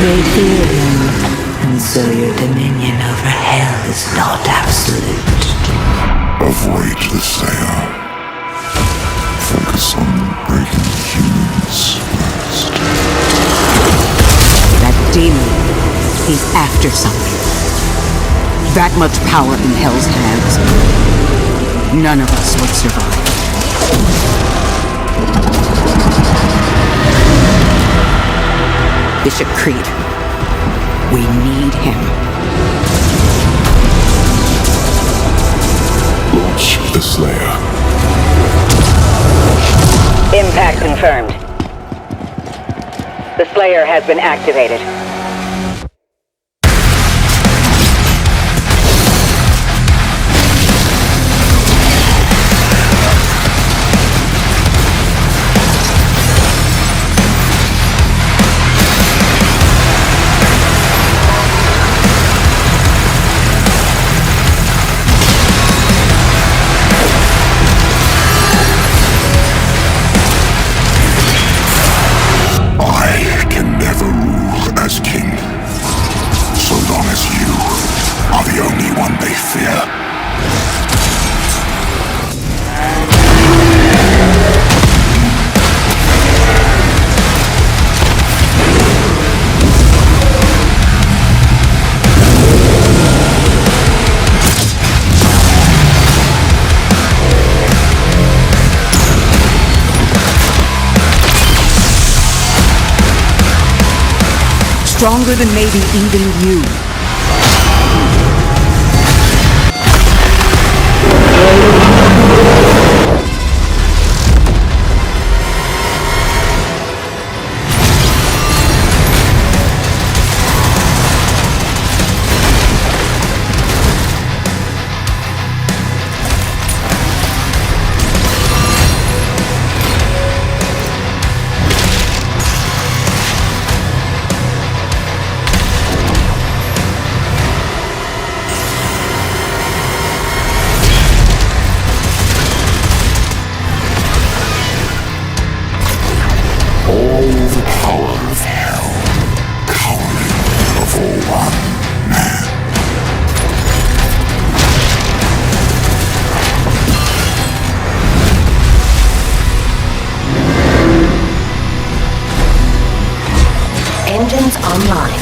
They fear him, and so your dominion over hell is not absolute. Avoid the Slayer. Focus on breaking humans first. That demon, he's after something. That much power in Hell's hands. None of us would survive. Bishop Creed, we need him. Launch the Slayer. Impact confirmed. The Slayer has been activated. Stronger than maybe even you. Engines online.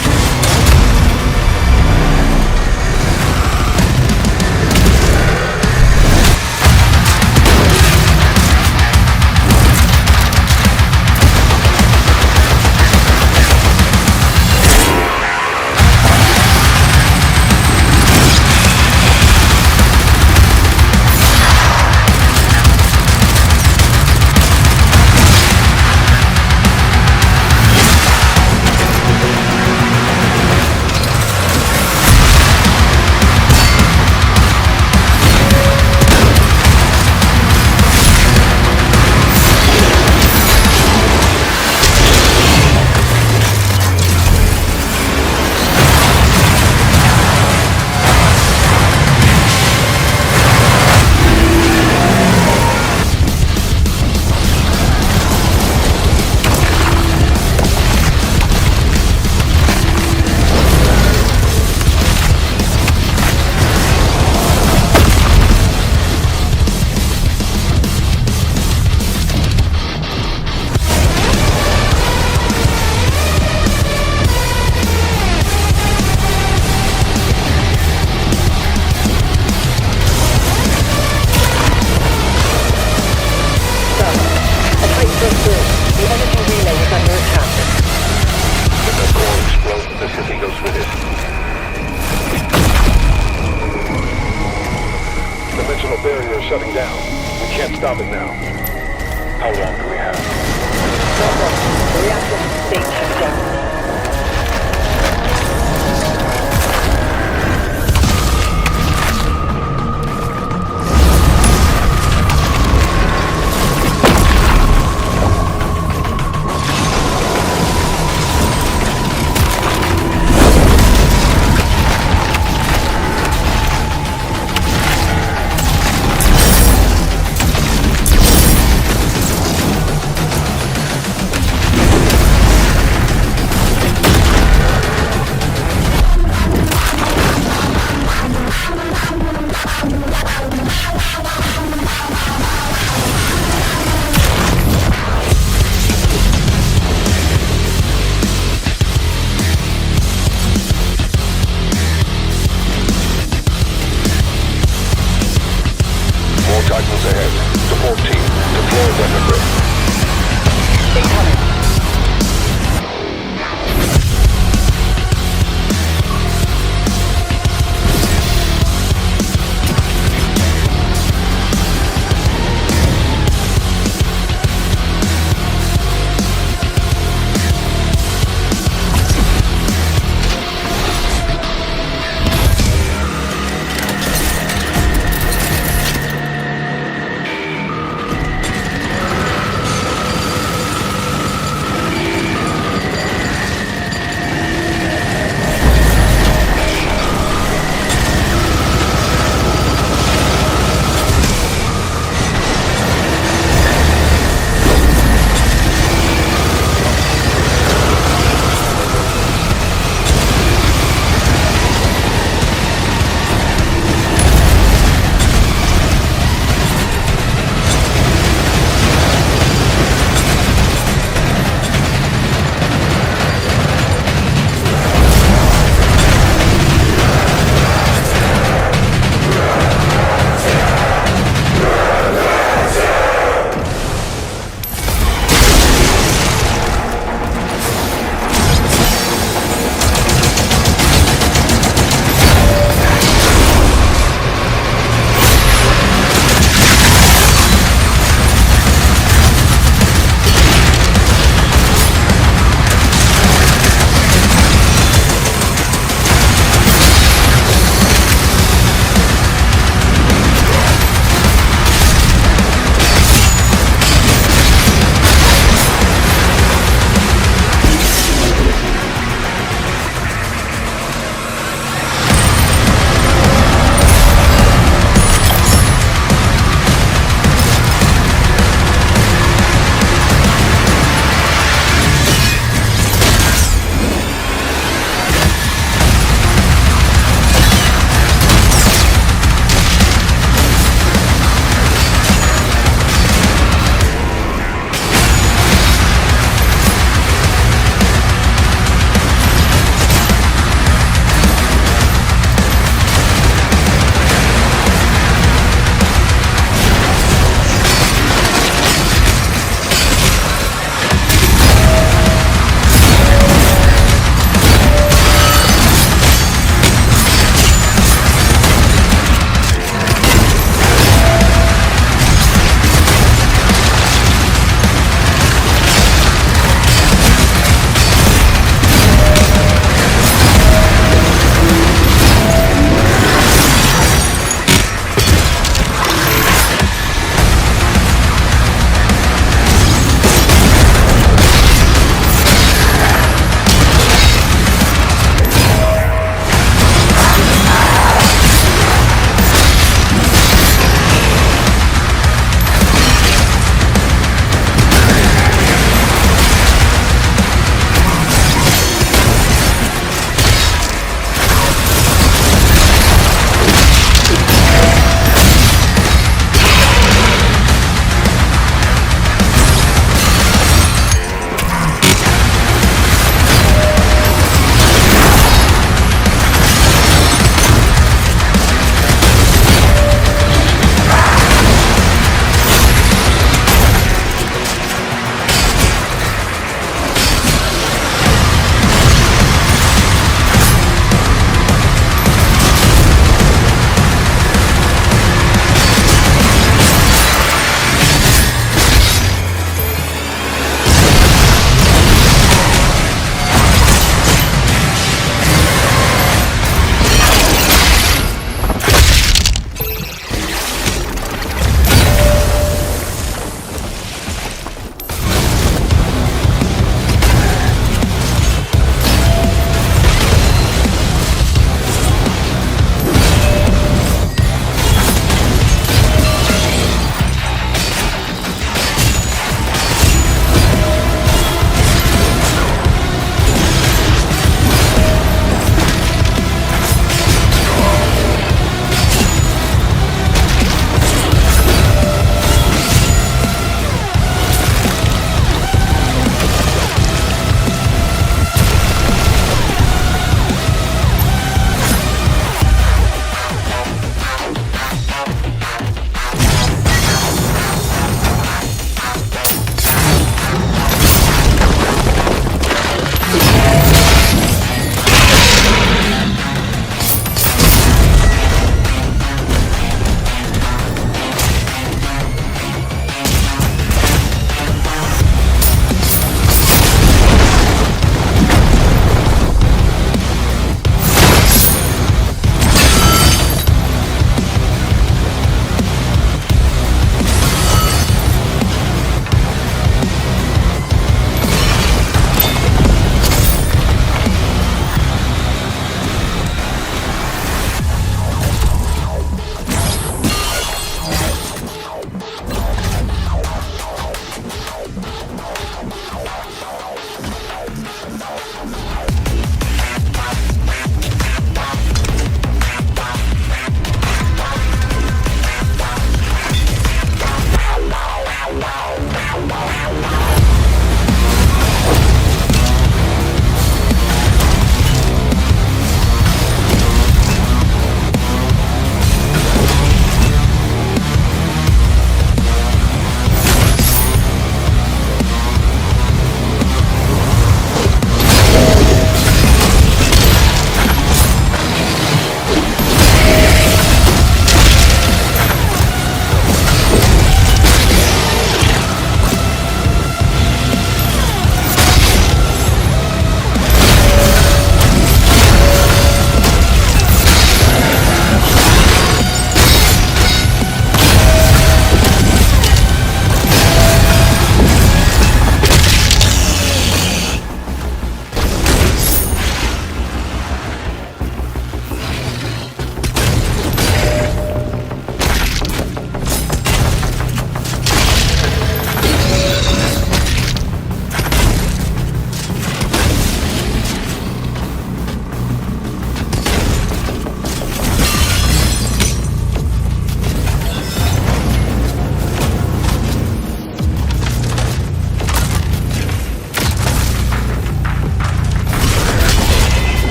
Shutting down. We can't stop it now. How long do we have? The reactor state has done.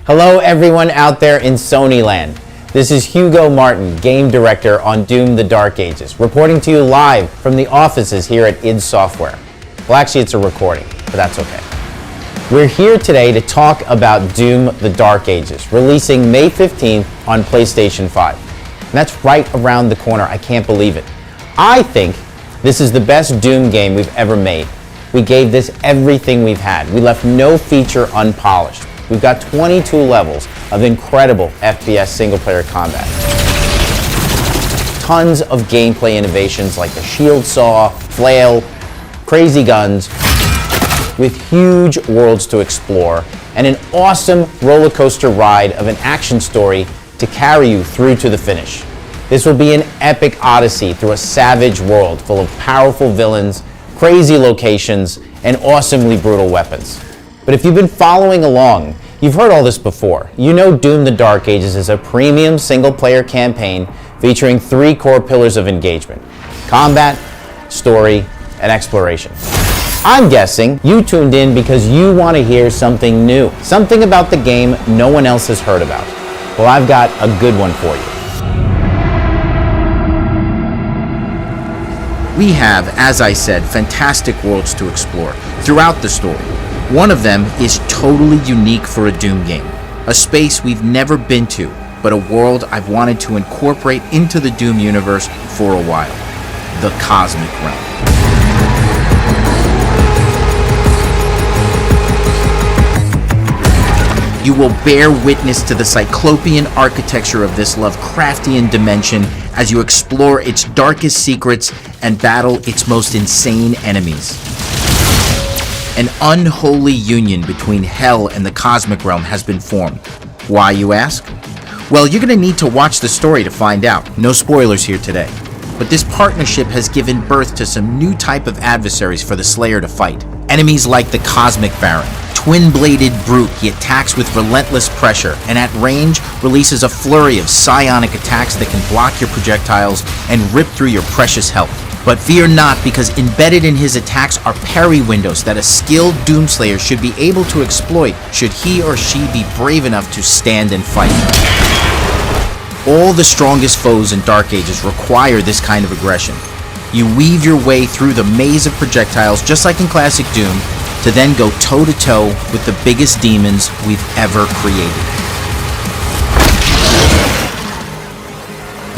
Hello everyone out there in Sony land. This is Hugo Martin, Game Director on Doom the Dark Ages, reporting to you live from the offices here at id Software. Well, actually it's a recording, but that's okay. We're here today to talk about Doom the Dark Ages, releasing May 15th on PlayStation 5. And that's right around the corner, I can't believe it. I think this is the best Doom game we've ever made. We gave this everything we've had. We left no feature unpolished. We've got 22 levels of incredible FPS single-player combat. Tons of gameplay innovations like the shield saw, flail, crazy guns, with huge worlds to explore, and an awesome roller coaster ride of an action story to carry you through to the finish. This will be an epic odyssey through a savage world full of powerful villains, crazy locations, and awesomely brutal weapons. But if you've been following along, you've heard all this before. You know Doom the Dark Ages is a premium single-player campaign featuring 3 core pillars of engagement: combat, story, and exploration. I'm guessing you tuned in because you want to hear something new, something about the game no one else has heard about. Well, I've got a good one for you. We have, as I said, fantastic worlds to explore throughout the story. One of them is totally unique for a Doom game, a space we've never been to, but a world I've wanted to incorporate into the Doom universe for a while: the Cosmic Realm. You will bear witness to the cyclopean architecture of this Lovecraftian dimension as you explore its darkest secrets and battle its most insane enemies. An unholy union between Hell and the Cosmic Realm has been formed. Why, you ask? Well, you're going to need to watch the story to find out. No spoilers here today. But this partnership has given birth to some new type of adversaries for the Slayer to fight. Enemies like the Cosmic Baron, twin-bladed brute. He attacks with relentless pressure, and at range releases a flurry of psionic attacks that can block your projectiles and rip through your precious health. But fear not, because embedded in his attacks are parry windows that a skilled Doomslayer should be able to exploit should he or she be brave enough to stand and fight. All the strongest foes in Dark Ages require this kind of aggression. You weave your way through the maze of projectiles just like in classic Doom, to then go toe-to-toe with the biggest demons we've ever created.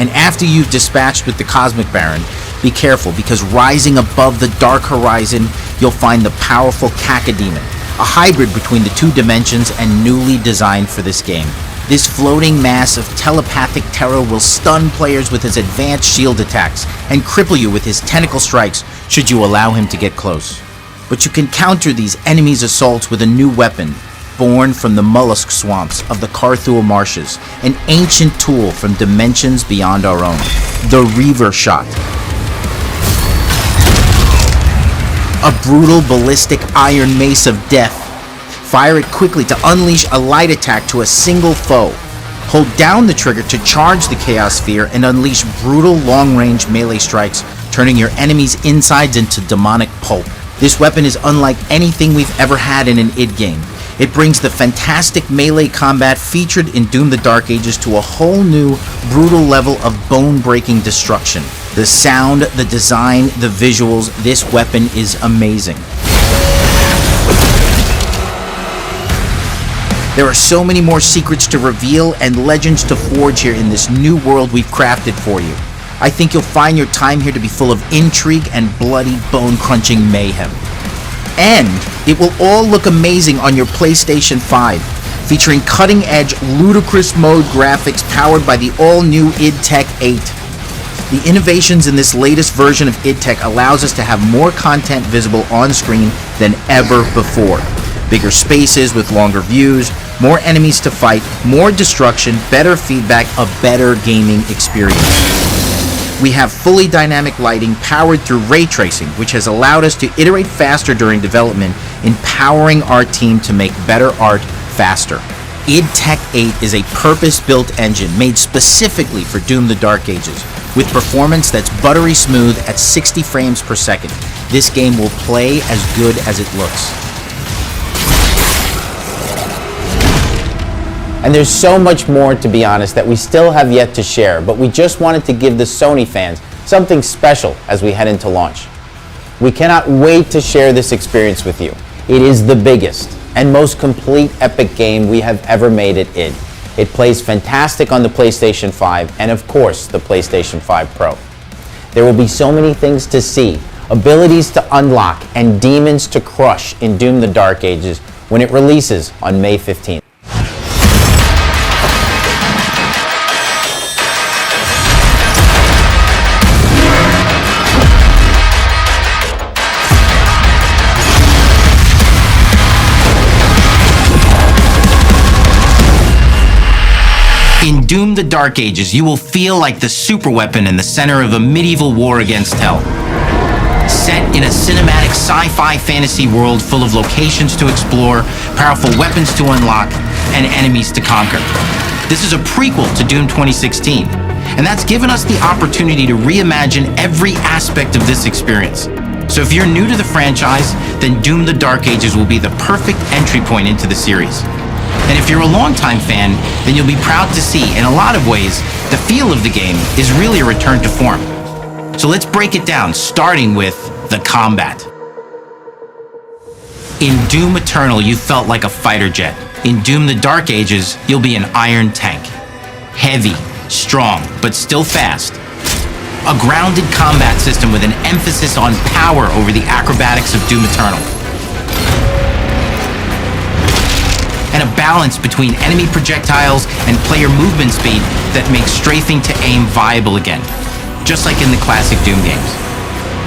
And after you've dispatched with the Cosmic Baron, be careful, because rising above the dark horizon, you'll find the powerful Cacodemon, a hybrid between the 2 dimensions and newly designed for this game. This floating mass of telepathic terror will stun players with his advanced shield attacks and cripple you with his tentacle strikes should you allow him to get close. But you can counter these enemies' assaults with a new weapon, born from the mollusk swamps of the Carthul marshes, an ancient tool from dimensions beyond our own: the Reaver Shot. A brutal ballistic iron mace of death. Fire it quickly to unleash a light attack to a single foe. Hold down the trigger to charge the Chaos Sphere and unleash brutal long-range melee strikes, turning your enemies' insides into demonic pulp. This weapon is unlike anything we've ever had in an id game. It brings the fantastic melee combat featured in Doom the Dark Ages to a whole new, brutal level of bone-breaking destruction. The sound, the design, the visuals, this weapon is amazing. There are so many more secrets to reveal and legends to forge here in this new world we've crafted for you. I think you'll find your time here to be full of intrigue and bloody, bone-crunching mayhem. And it will all look amazing on your PlayStation 5, featuring cutting-edge, ludicrous mode graphics powered by the all-new id Tech 8. The innovations in this latest version of id Tech allows us to have more content visible on screen than ever before. Bigger spaces with longer views, more enemies to fight, more destruction, better feedback, a better gaming experience. We have fully dynamic lighting powered through ray tracing, which has allowed us to iterate faster during development, empowering our team to make better art faster. id Tech 8 is a purpose-built engine made specifically for Doom the Dark Ages, with performance that's buttery smooth at 60 frames per second. This game will play as good as it looks. And there's so much more, to be honest, that we still have yet to share, but we just wanted to give the Sony fans something special as we head into launch. We cannot wait to share this experience with you. It is the biggest and most complete epic game we have ever made it in. It plays fantastic on the PlayStation 5 and of course the PlayStation 5 Pro. There will be so many things to see, abilities to unlock, and demons to crush in Doom: The Dark Ages when it releases on May 15th. In Doom: The Dark Ages, you will feel like the superweapon in the center of a medieval war against hell. Set in a cinematic sci-fi fantasy world full of locations to explore, powerful weapons to unlock, and enemies to conquer. This is a prequel to Doom 2016, and that's given us the opportunity to reimagine every aspect of this experience. So if you're new to the franchise, then Doom: The Dark Ages will be the perfect entry point into the series. And if you're a longtime fan, then you'll be proud to see, in a lot of ways, the feel of the game is really a return to form. So let's break it down, starting with the combat. In Doom Eternal, you felt like a fighter jet. In Doom: The Dark Ages, you'll be an iron tank. Heavy, strong, but still fast. A grounded combat system with an emphasis on power over the acrobatics of Doom Eternal. And a balance between enemy projectiles and player movement speed that makes strafing to aim viable again, just like in the classic Doom games.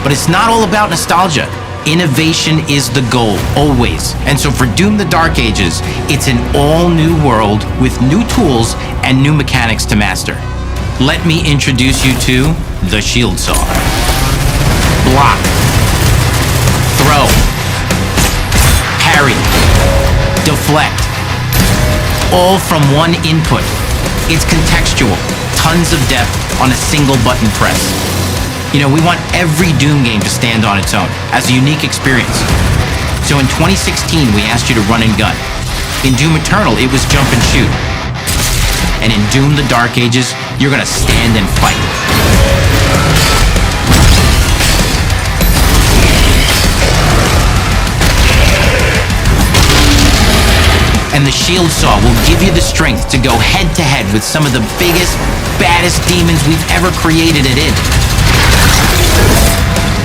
But it's not all about nostalgia. Innovation is the goal, always. And so for Doom: The Dark Ages, it's an all-new world with new tools and new mechanics to master. Let me introduce you to the Shield Saw. Block. Throw. Parry. Deflect. All from one input. It's contextual, tons of depth on a single button press. You know, we want every Doom game to stand on its own, as a unique experience. So in 2016, we asked you to run and gun. In Doom Eternal, it was jump and shoot. And in Doom: The Dark Ages, you're gonna stand and fight. And the Shield Saw will give you the strength to go head-to-head with some of the biggest, baddest demons we've ever created it in.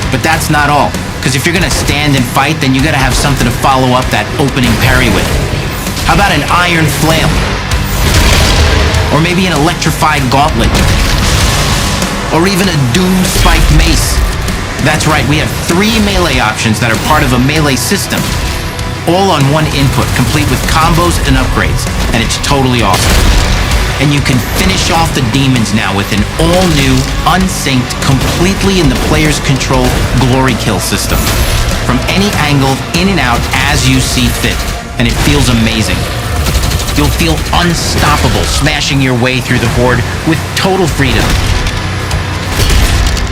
But that's not all, because if you're gonna stand and fight, then you gotta have something to follow up that opening parry with. How about an iron flail? Or maybe an electrified gauntlet? Or even a doom-spiked mace? That's right, we have 3 melee options that are part of a melee system. All on one input, complete with combos and upgrades, and it's totally awesome. And you can finish off the demons now with an all-new, unsynced, completely in the player's control glory kill system. From any angle, in and out, as you see fit, and it feels amazing. You'll feel unstoppable, smashing your way through the horde with total freedom.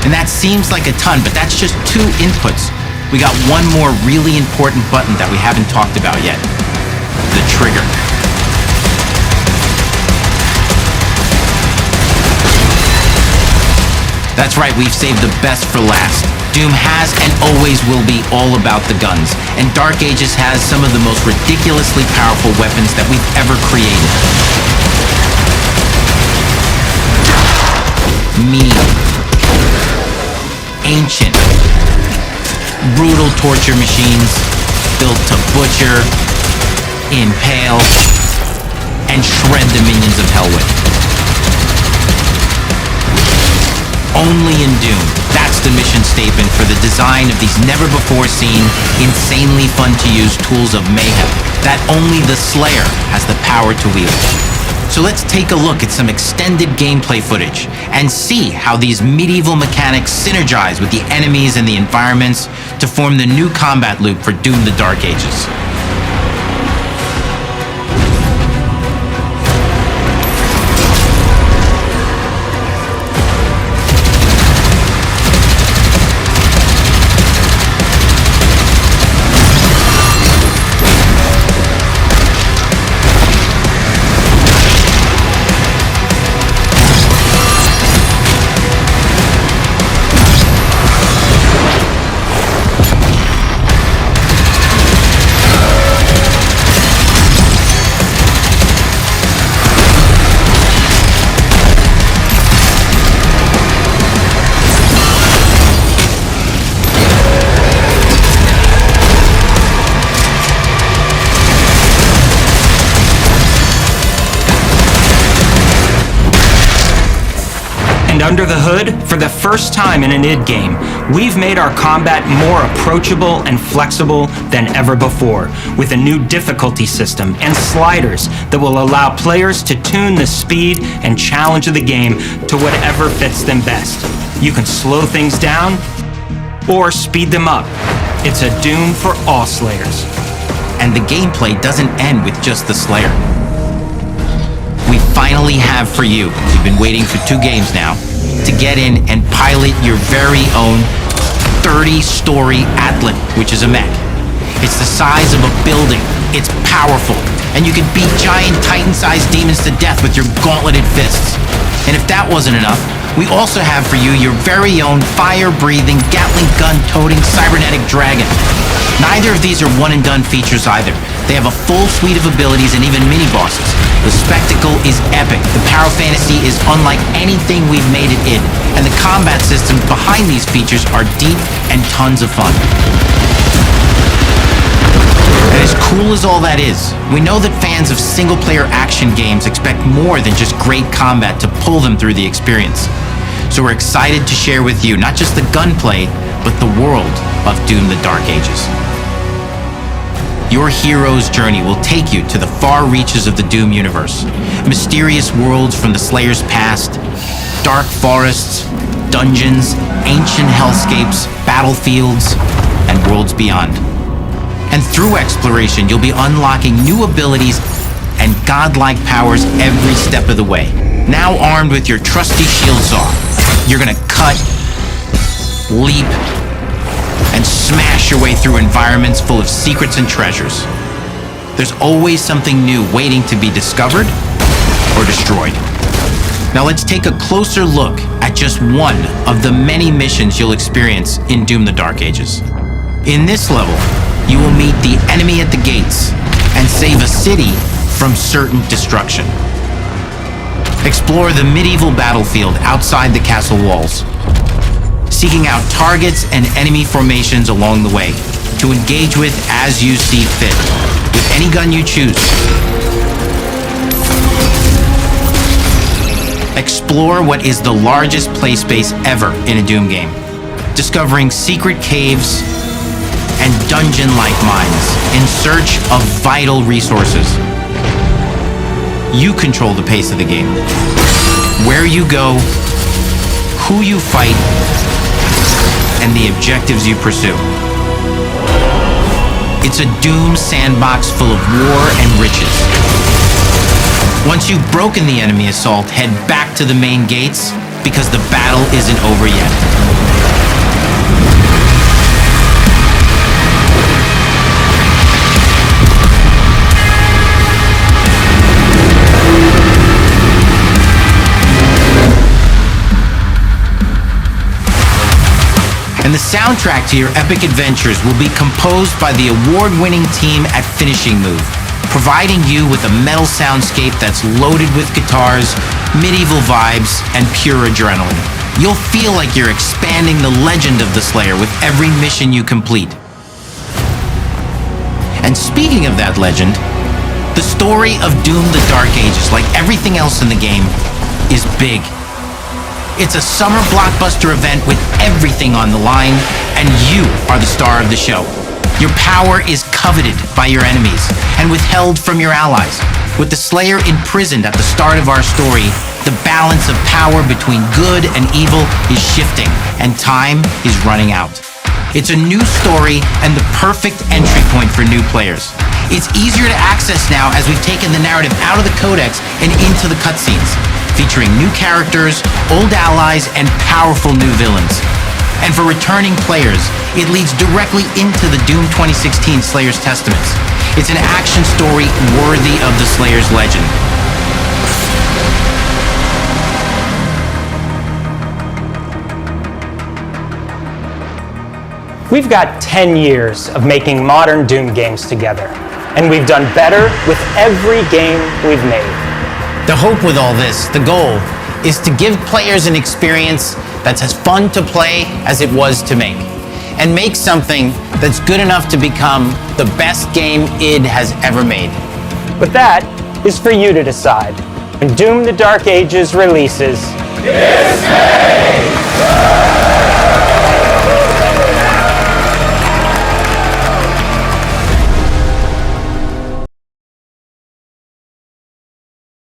And that seems like a ton, but that's just 2 inputs. We got one more really important button that we haven't talked about yet. The trigger. That's right, we've saved the best for last. Doom has and always will be all about the guns, and Dark Ages has some of the most ridiculously powerful weapons that we've ever created. Mean. Ancient. Brutal torture machines built to butcher, impale, and shred the minions of hell with. Only in Doom, that's the mission statement for the design of these never-before-seen, insanely fun-to-use tools of mayhem that only the Slayer has the power to wield. So let's take a look at some extended gameplay footage and see how these medieval mechanics synergize with the enemies and the environments to form the new combat loop for Doom: The Dark Ages. And under the hood, for the first time in an id game, we've made our combat more approachable and flexible than ever before, with a new difficulty system and sliders that will allow players to tune the speed and challenge of the game to whatever fits them best. You can slow things down or speed them up. It's a Doom for all Slayers. And the gameplay doesn't end with just the Slayer. We finally have for you, you've been waiting for 2 games now, to get in and pilot your very own 30-story Atlas, which is a mech. It's the size of a building, it's powerful, and you can beat giant Titan-sized demons to death with your gauntleted fists. And if that wasn't enough, we also have for you your very own fire-breathing, Gatling gun-toting cybernetic dragon. Neither of these are one-and-done features either. They have a full suite of abilities and even mini-bosses. The spectacle is epic. The power fantasy is unlike anything we've made it in. And the combat systems behind these features are deep and tons of fun. And as cool as all that is, we know that fans of single-player action games expect more than just great combat to pull them through the experience. So we're excited to share with you not just the gunplay, but the world of Doom: The Dark Ages. Your hero's journey will take you to the far reaches of the Doom universe. Mysterious worlds from the Slayer's past, dark forests, dungeons, ancient hellscapes, battlefields, and worlds beyond. And through exploration, you'll be unlocking new abilities and godlike powers every step of the way. Now armed with your trusty shield saw, you're gonna cut, leap, and smash your way through environments full of secrets and treasures. There's always something new waiting to be discovered or destroyed. Now let's take a closer look at just one of the many missions you'll experience in Doom: The Dark Ages. In this level, you will meet the enemy at the gates and save a city from certain destruction. Explore the medieval battlefield outside the castle walls, seeking out targets and enemy formations along the way to engage with as you see fit, with any gun you choose. Explore what is the largest play space ever in a Doom game, discovering secret caves and dungeon-like mines in search of vital resources. You control the pace of the game. Where you go, who you fight, and the objectives you pursue. It's a Doom sandbox full of war and riches. Once you've broken the enemy assault, head back to the main gates, because the battle isn't over yet. And the soundtrack to your epic adventures will be composed by the award-winning team at Finishing Move, providing you with a metal soundscape that's loaded with guitars, medieval vibes, and pure adrenaline. You'll feel like you're expanding the legend of the Slayer with every mission you complete. And speaking of that legend, the story of Doom: The Dark Ages, like everything else in the game, is big. It's a summer blockbuster event with everything on the line, and you are the star of the show. Your power is coveted by your enemies and withheld from your allies. With the Slayer imprisoned at the start of our story, the balance of power between good and evil is shifting, and time is running out. It's a new story and the perfect entry point for new players. It's easier to access now as we've taken the narrative out of the codex and into the cutscenes, featuring new characters, old allies, and powerful new villains. And for returning players, it leads directly into the Doom 2016 Slayer's Testaments. It's an action story worthy of the Slayer's legend. We've got 10 years of making modern Doom games together, and we've done better with every game we've made. The hope with all this, the goal, is to give players an experience that's as fun to play as it was to make, and make something that's good enough to become the best game id has ever made. But that is for you to decide. When Doom: The Dark Ages releases, Dismay!